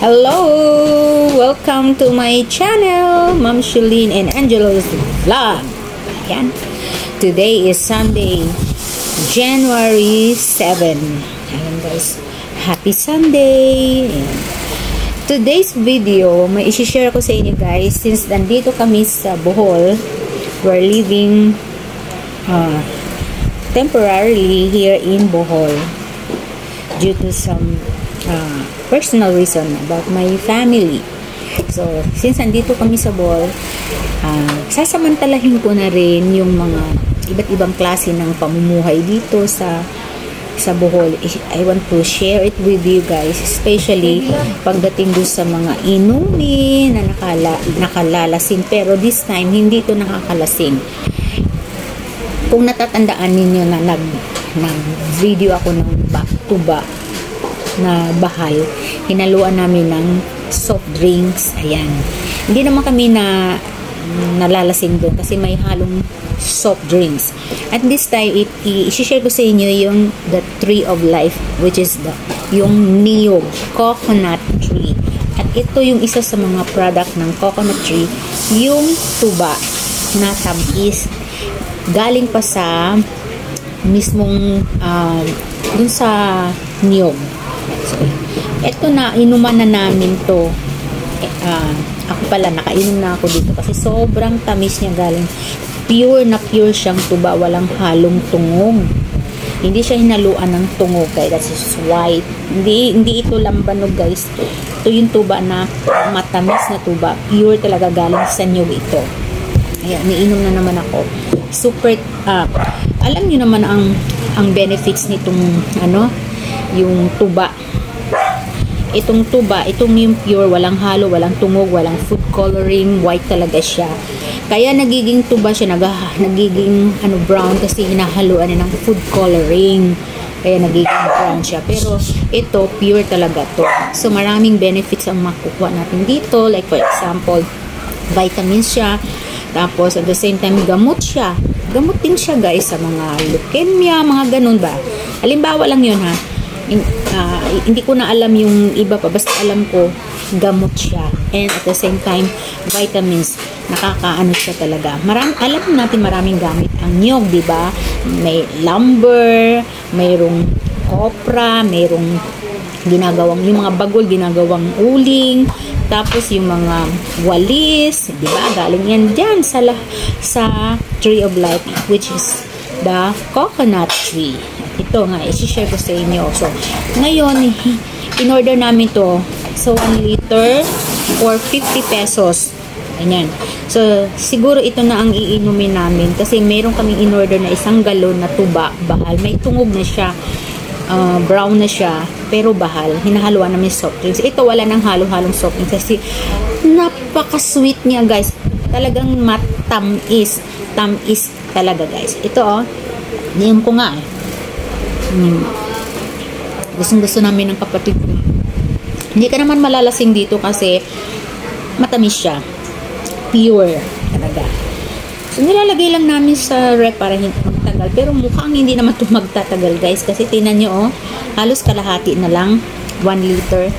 Hello! Welcome to my channel, Ma'am Shalene and Angelo's Vlog. Ayan. Today is Sunday, January 7. Ayan guys. Happy Sunday! Ayan. Today's video, may isi-share ko sa inyo guys, since nandito kami sa Bohol, we're living temporarily here in Bohol due to some personal reason about my family. So, since nandito kami sa Bohol, sasamantalahin ko na rin yung mga iba't ibang klase ng pamumuhay dito sa Bohol. I want to share it with you guys, especially pagdating doon sa mga inumin na nakalalasing, pero this time hindi ito nakakalasing. Kung natatandaan ninyo na nag-video ako ng tuba na bahal, hinaluan namin ng soft drinks. Ayan. Hindi naman kami nalalasing doon kasi may halong soft drinks. At this time, i-share ko sa inyo yung the tree of life, which is yung niyog, coconut tree. At ito yung isa sa mga product ng coconut tree, yung tuba na tamis. Galing pa sa mismong dun sa niyog. So, eto na, inuman na namin to. Ako pala, nakainom na ako dito kasi sobrang tamis niya, galing. Pure na pure siyang tuba, walang halong tungog. Hindi siya hinaluan ng tungog, guys. That's just white. Hindi ito lambanog, guys. Ito yung tuba na matamis na tuba. Pure talaga, galing sa niyog ito. Ayan, niinom na naman ako. Super, alam niyo naman ang benefits nitong, yung tuba. Itong tuba, itong yung pure, walang halo, walang tungog, walang food coloring, white talaga siya. Kaya nagiging tuba siya, nagiging brown kasi hinahaluan ng food coloring. Kaya nagiging brown siya. Pero ito, pure talaga to. So maraming benefits ang makukuha natin dito. Like for example, vitamins siya. Tapos at the same time, gamot siya. Gamot din siya guys sa mga leukemia, mga ganun ba. Halimbawa lang yun ha. Hindi ko na alam yung iba pa, basta alam ko gamot siya, and at the same time vitamins, nakakaano siya talaga. Alam natin maraming gamit ang niyog, di ba? May lumber, mayroong kopra, mayroong ginagawang yung mga bagol, ginagawang uling, tapos yung mga walis, di ba? Galing yan dyan sa tree of life, which is the coconut tree. Ito nga, isi-share ko sa inyo. So, ngayon, in-order namin to. So, 1 liter for 50 pesos. Ayan. So, siguro ito na ang iinumin namin. Kasi meron kaming in-order na 1 galon na tuba, bahal. May tungog na siya. Brown na siya. Pero bahal. Hinahaluan namin soft drinks. Ito, wala nang halo-halong soft drinks. Kasi, napaka-sweet niya, guys. Talagang matamis. Tamis talaga, guys. Ito, niyom ko nga, Gustong-gusto namin ng kapatid ko. Hindi ka naman malalasing dito kasi matamis siya. Pure talaga. So, nilalagay lang namin sa rep para hindi magtagal. Pero mukhang hindi naman ito magtatagal, guys. Kasi tinan nyo, halos kalahati na lang. 1 liter.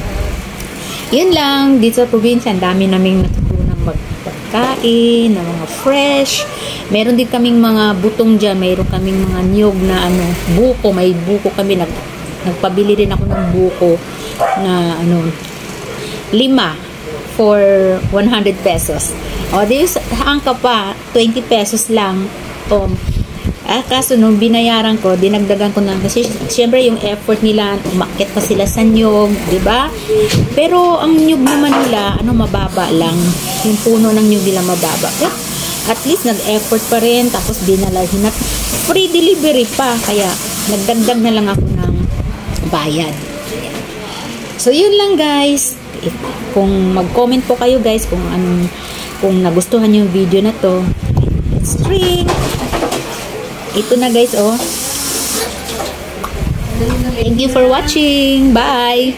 Yun lang. Dito sa probinsya, ang dami naming natutunang magpagkain, na mga fresh. Meron din kaming mga butong dyan. Mayroon kaming mga niyog na buko. May buko kami. Nagpabili rin ako ng buko na 5 for 100 pesos. O, hang ka pa, 20 pesos lang. Kaso nung binayaran ko, dinagdagan ko na. Kasi syempre yung effort nila, umakyat pa sila sa niyog, diba? Pero ang niyog naman nila, mababa lang. Yung puno ng niyog nila mababa. At least nag-effort pa rin, tapos dinalahin at free delivery pa, kaya nagdagdag na lang ako ng bayad. So yun lang guys. Kung mag-comment po kayo guys kung nagustuhan niyo yung video na to, let's drink. Ito na guys, Thank you for watching. Bye.